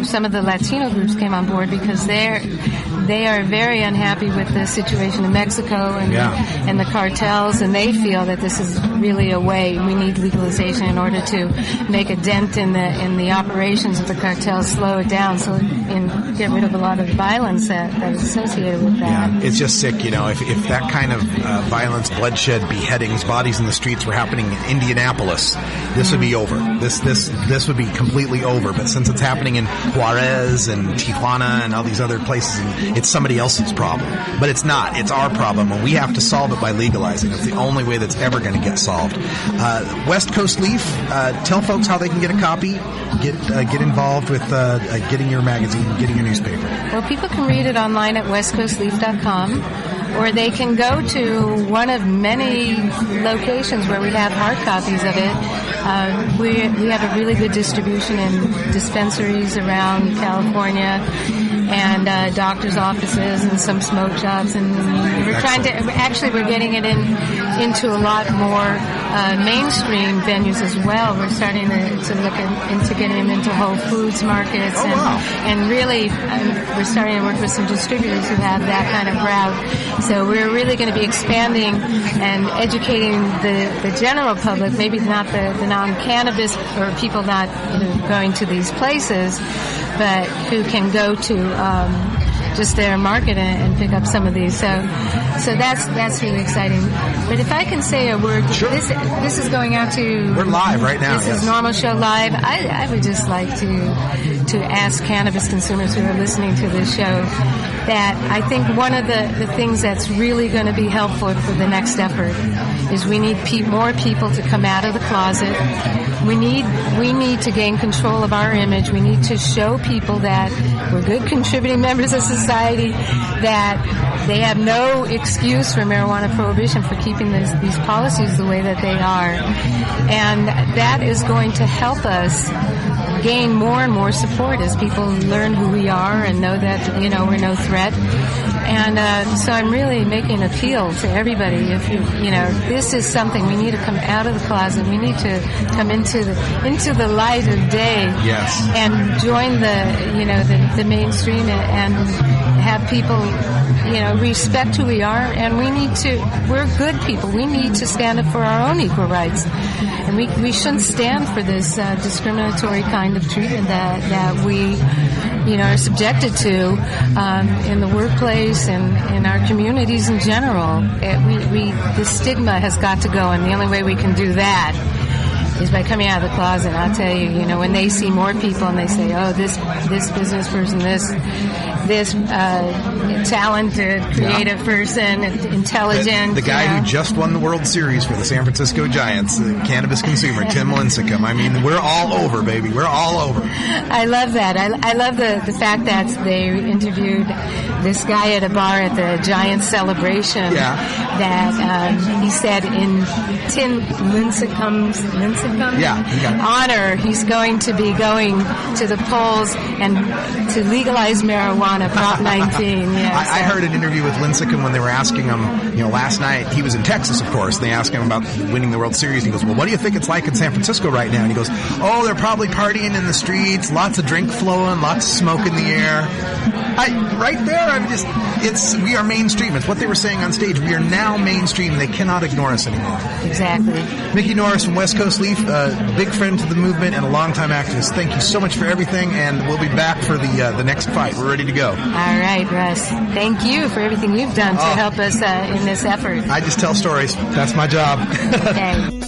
O: some of the Latino groups came on board because they are very unhappy with the situation in Mexico and the cartels, and they feel that this is really a way. We need legalization in order to make a dent in the operations of the cartels, slow it down, and get rid of a lot of the violence that is associated with that.
F: Yeah, it's just sick, if that kind of violence, bloodshed, beheadings, bodies in the streets were happening in Indianapolis, this would be over. This would be completely over. But since it's happening in Juarez and Tijuana and all these other places, it's somebody else's problem. But it's not. It's our problem, and we have to solve it by legalizing. It's the only way that's ever going to get solved. West Coast Leaf, tell folks how they can get a copy, get involved with getting your magazine, getting your newspaper.
O: Well, people can read it online at westcoastleaf.com, or they can go to one of many locations where we have hard copies of it. We have a really good distribution in dispensaries around California and doctors' offices and some smoke shops, and we're trying to we're getting it into a lot more mainstream venues as well. We're starting to look into getting them into Whole Foods markets. And really, we're starting to work with some distributors who have that kind of route. So we're really going to be expanding and educating the general public, maybe not the non-cannabis or people not going to these places, but who can go to just their market and pick up some of these. So that's really exciting. But if I can say a word, sure. This is going out to...
F: We're live right now.
O: This is NORML Show Live. I would just like to ask cannabis consumers who are listening to this show that I think one of the things that's really going to be helpful for the next effort is we need more people to come out of the closet. We need to gain control of our image. We need to show people that we're good contributing members of society, that they have no excuse for marijuana prohibition for keeping these policies the way that they are. And that is going to help us gain more and more support as people learn who we are and know that, we're no threat. And so I'm really making an appeal to everybody. If this is something we need to come out of the closet. We need to come into the light of day.
F: Yes.
O: And join the mainstream and have people, respect who we are. And we're good people. We need to stand up for our own equal rights. And we shouldn't stand for this discriminatory kind of treatment that we are subjected to in the workplace and in our communities in general. The stigma has got to go, and the only way we can do that is by coming out of the closet. I'll tell you, when they see more people and they say, oh, this business person, this talented, creative person, intelligent.
F: The guy who just won the World Series for the San Francisco Giants, the cannabis consumer, Tim Lincecum. I mean, we're all over, baby. We're all over.
O: I love that. I love the fact that they interviewed this guy at a bar at the Giants celebration.
F: Yeah.
O: That he said in Tim Lincecum's honor, he's going to be going to the polls and to legalize marijuana, Prop 19. Yeah,
F: I heard an interview with Lincecum when they were asking him, last night, he was in Texas, of course, and they asked him about winning the World Series, and he goes, well, what do you think it's like in San Francisco right now? And he goes, oh, they're probably partying in the streets, lots of drink flowing, lots of smoke in the air. Right there, we are mainstream. It's what they were saying on stage. We are now mainstream. They cannot ignore us anymore.
O: Exactly.
F: Mickey Norris from West Coast Leaf, a big friend to the movement and a longtime activist. Thank you so much for everything, and we'll be back for the next fight. We're ready to go.
O: All right, Russ. Thank you for everything you've done to help us in this effort.
F: I just tell stories. That's my job.
O: Okay.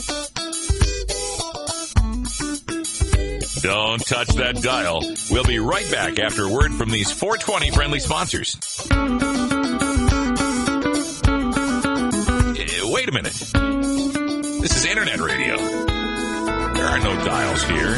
A: Don't touch that dial. We'll be right back after a word from these 420 friendly sponsors. Wait a minute. This is Internet radio. There are no dials here.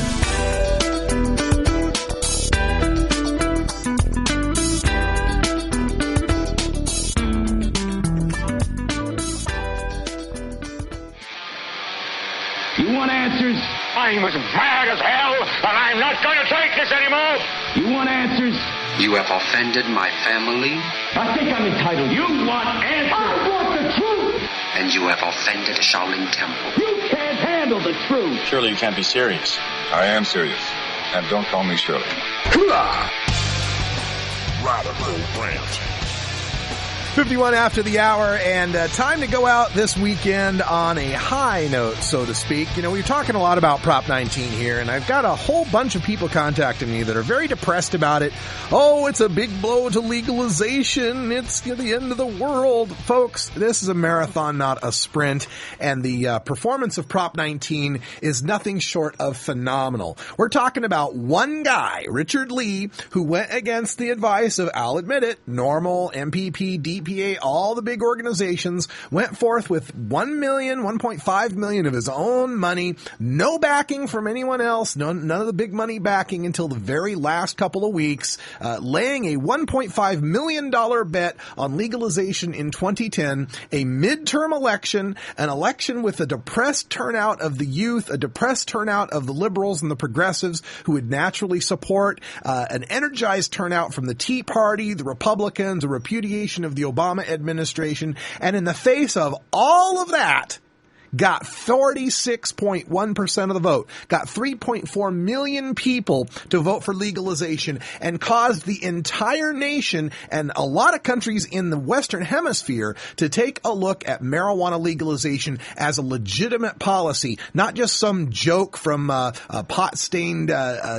P: You want answers? I'm as mad as hell, and I'm not going to take this anymore. You want answers?
Q: You have offended my family.
P: I think I'm entitled. You want answers? I want the truth.
Q: And you have offended the Shaolin Temple.
P: You can't handle the truth.
R: Surely you can't be serious.
L: I am serious. And don't call me Shirley.
P: Hoorah!
L: Radical Rant.
F: 51 after the hour, and time to go out this weekend on a high note, so to speak. We're talking a lot about Prop 19 here, and I've got a whole bunch of people contacting me that are very depressed about it. Oh, it's a big blow to legalization. It's the end of the world. Folks, this is a marathon, not a sprint, and the performance of Prop 19 is nothing short of phenomenal. We're talking about one guy, Richard Lee, who went against the advice of, I'll admit it, NORML, MPP, DPA, all the big organizations, went forth with $1.5 million of his own money, no backing from anyone else, none of the big money backing until the very last couple of weeks, laying a $1.5 million bet on legalization in 2010, a midterm election, an election with a depressed turnout of the youth, a depressed turnout of the liberals and the progressives who would naturally support, an energized turnout from the Tea Party, the Republicans, a repudiation of the Obama administration, and in the face of all of that, got 46.1% of the vote, got 3.4 million people to vote for legalization, and caused the entire nation and a lot of countries in the Western Hemisphere to take a look at marijuana legalization as a legitimate policy, not just some joke from pot-stained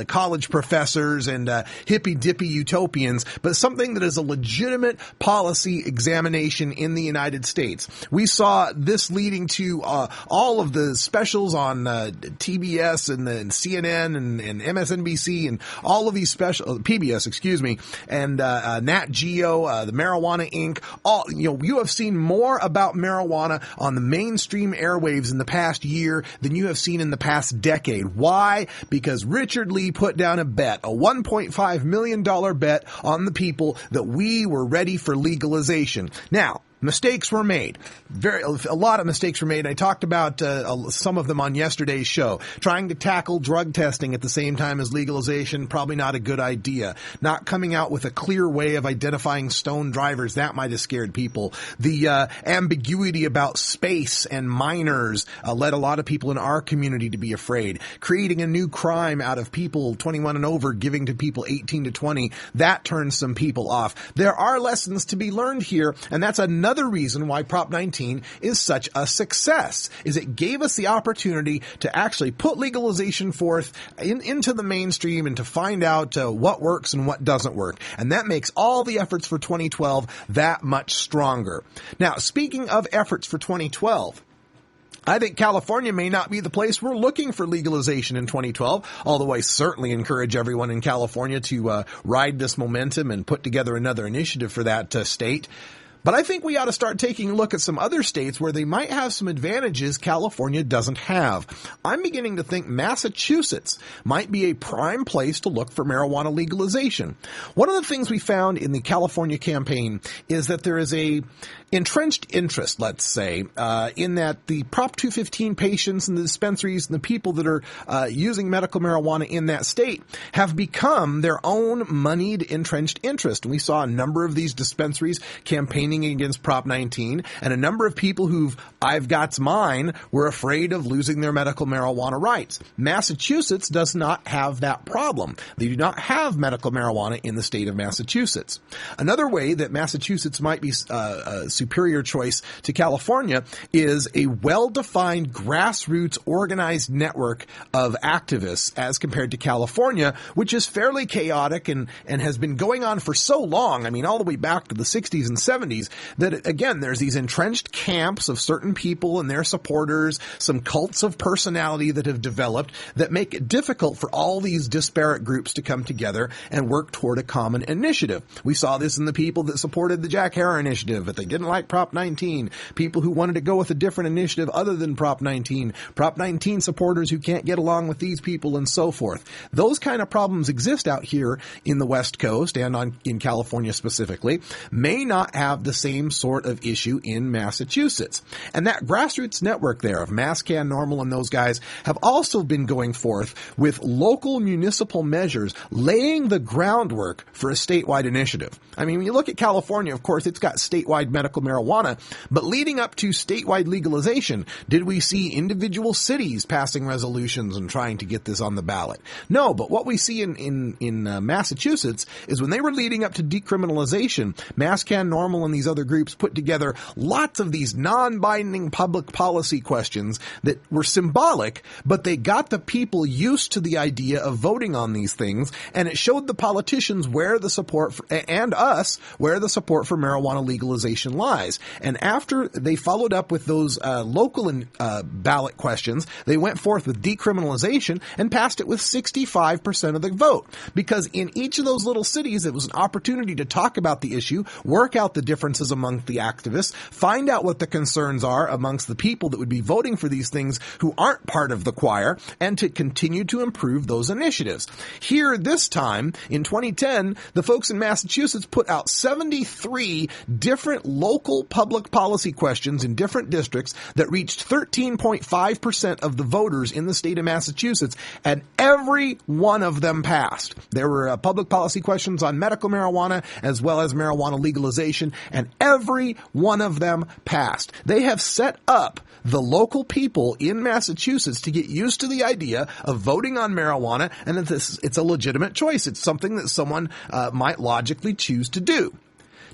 F: college professors and hippy-dippy utopians, but something that is a legitimate policy examination in the United States. We saw this leading to all of the specials on TBS and CNN and MSNBC and all of these PBS, excuse me, and Nat Geo, the Marijuana Inc. You have seen more about marijuana on the mainstream airwaves in the past year than you have seen in the past decade. Why? Because Richard Lee put down a bet, a $1.5 million bet on the people that we were ready for legalization. Now, mistakes were made. A lot of mistakes were made. I talked about some of them on yesterday's show. Trying to tackle drug testing at the same time as legalization, probably not a good idea. Not coming out with a clear way of identifying stone drivers, that might have scared people. The ambiguity about space and minors led a lot of people in our community to be afraid. Creating a new crime out of people 21 and over giving to people 18 to 20, that turns some people off. There are lessons to be learned here, and that's another reason why Prop 19 is such a success, is it gave us the opportunity to actually put legalization forth into the mainstream and to find out what works and what doesn't work. And that makes all the efforts for 2012 that much stronger. Now, speaking of efforts for 2012, I think California may not be the place we're looking for legalization in 2012, although I certainly encourage everyone in California to ride this momentum and put together another initiative for that state. But I think we ought to start taking a look at some other states where they might have some advantages California doesn't have. I'm beginning to think Massachusetts might be a prime place to look for marijuana legalization. One of the things we found in the California campaign is that there is a entrenched interest, let's say, in that the Prop 215 patients and the dispensaries and the people that are using medical marijuana in that state have become their own moneyed entrenched interest. And we saw a number of these dispensaries campaigning against Prop 19, and a number of people who've I've got's mine were afraid of losing their medical marijuana rights. Massachusetts does not have that problem. They do not have medical marijuana in the state of Massachusetts. Another way that Massachusetts might be a superior choice to California is a well-defined grassroots organized network of activists as compared to California, which is fairly chaotic and has been going on for so long, I mean, all the way back to the 60s and 70s, that, again, there's these entrenched camps of certain people and their supporters, some cults of personality that have developed that make it difficult for all these disparate groups to come together and work toward a common initiative. We saw this in the people that supported the Jack Herr initiative, but they didn't like Prop 19, people who wanted to go with a different initiative other than Prop 19, Prop 19 supporters who can't get along with these people, and so forth. Those kind of problems exist out here in the West Coast and in California specifically, may not have the same sort of issue in Massachusetts. And that grassroots network there of MassCan, NORML, and those guys have also been going forth with local municipal measures, laying the groundwork for a statewide initiative. I mean, when you look at California, of course, it's got statewide medical marijuana, but leading up to statewide legalization, did we see individual cities passing resolutions and trying to get this on the ballot? No, but what we see in Massachusetts is when they were leading up to decriminalization, MassCan, NORML, and these other groups put together lots of these non-binding public policy questions that were symbolic, but they got the people used to the idea of voting on these things, and it showed the politicians where the support for, and us where the support for marijuana legalization lies. And after they followed up with those local ballot questions, they went forth with decriminalization and passed it with 65% of the vote. Because in each of those little cities, it was an opportunity to talk about the issue, work out the differences among the activists, find out what the concerns are amongst the people that would be voting for these things who aren't part of the choir, and to continue to improve those initiatives. Here, this time, in 2010, the folks in Massachusetts put out 73 different local local public policy questions in different districts that reached 13.5% of the voters in the state of Massachusetts, and every one of them passed. There were public policy questions on medical marijuana as well as marijuana legalization, and every one of them passed. They have set up the local people in Massachusetts to get used to the idea of voting on marijuana, and that it's a legitimate choice. It's something that someone might logically choose to do.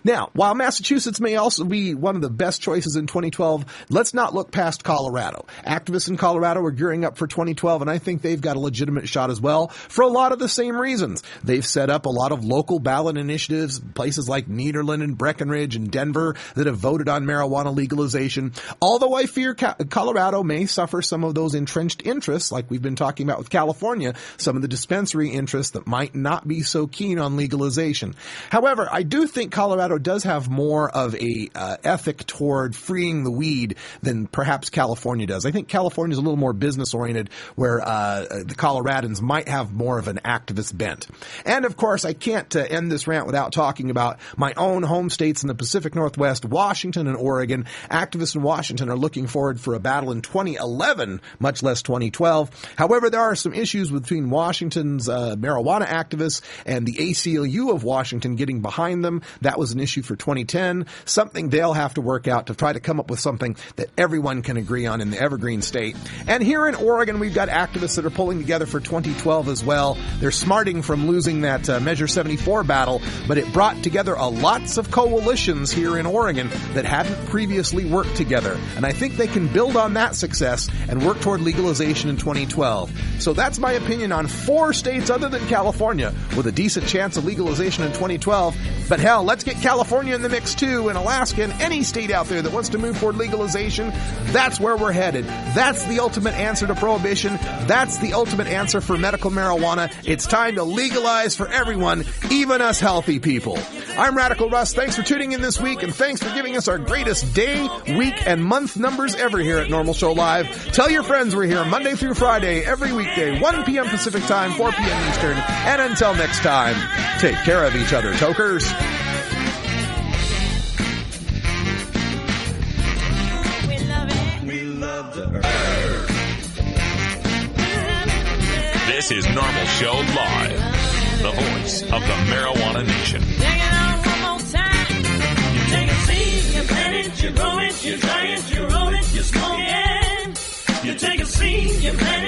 F: Now, while Massachusetts may also be one of the best choices in 2012, let's not look past Colorado. Activists in Colorado are gearing up for 2012, and I think they've got a legitimate shot as well for a lot of the same reasons. They've set up a lot of local ballot initiatives, places like Nederland and Breckenridge and Denver that have voted on marijuana legalization. Although I fear Colorado may suffer some of those entrenched interests, like we've been talking about with California, some of the dispensary interests that might not be so keen on legalization. However, I do think Colorado does have more of a ethic toward freeing the weed than perhaps California does. I think California is a little more business oriented, where the Coloradans might have more of an activist bent. And of course, I can't end this rant without talking about my own home states in the Pacific Northwest, Washington and Oregon. Activists in Washington are looking forward for a battle in 2011, much less 2012. However, there are some issues between Washington's marijuana activists and the ACLU of Washington getting behind them. That was an issue for 2010, something they'll have to work out to try to come up with something that everyone can agree on in the Evergreen State. And here in Oregon, we've got activists that are pulling together for 2012 as well. They're smarting from losing that Measure 74 battle, but it brought together lots of coalitions here in Oregon that hadn't previously worked together. And I think they can build on that success and work toward legalization in 2012. So that's my opinion on 4 states other than California with a decent chance of legalization in 2012. But hell, let's get California in the mix too, and Alaska, and any state out there that wants to move toward legalization. That's where we're headed. That's the ultimate answer to prohibition. That's the ultimate answer for medical marijuana. It's time to legalize for everyone, even us healthy people. I'm Radical Russ. Thanks for tuning in this week, and thanks for giving us our greatest day, week, and month numbers ever here at NORML Show Live. Tell your friends we're here Monday through Friday, every weekday, 1 p.m. Pacific Time, 4 p.m. Eastern. And until next time, take care of each other, tokers.
A: This is NORML Show Live, the voice of the Marijuana Nation.
B: Take it on one more time. You take a seed, you plant it, you grow it, you dry it, you roll it, you smoke it. You take a seed, you plant